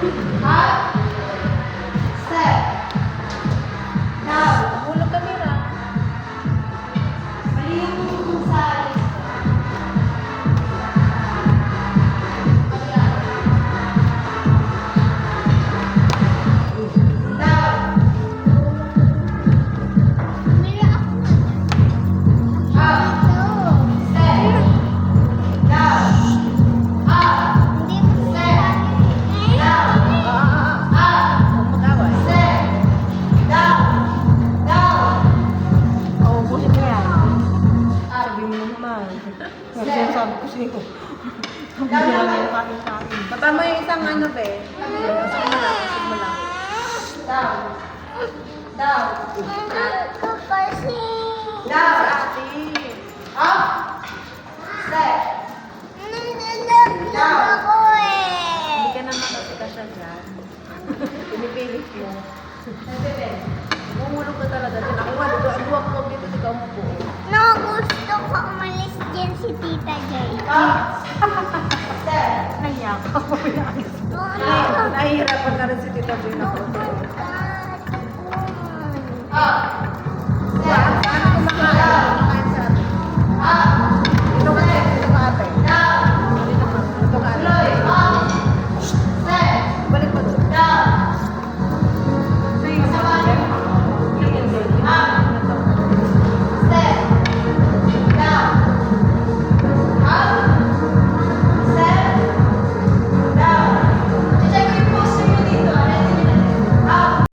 Up. Step. Down. Hulog kamera. Mali yung sa sabi ko sa'yo. Hindi lang yung kain-kain. Baba mo yung isang ano, be. Pasok mo lang, pasok mo lang. down. Down. Si Down. ate. Up. Step. Hindi ka naman kasi kasya dyan. Pinipilit mo. Bumulog ka talaga dyan. Ako nga, duwag-duwag dito, di ka umupo. No, gusto ko umalis dyan si Tita Jay. Up. Step. Naiyak ako. No, no. Nahihirapan ka rin si Tita Joy na po.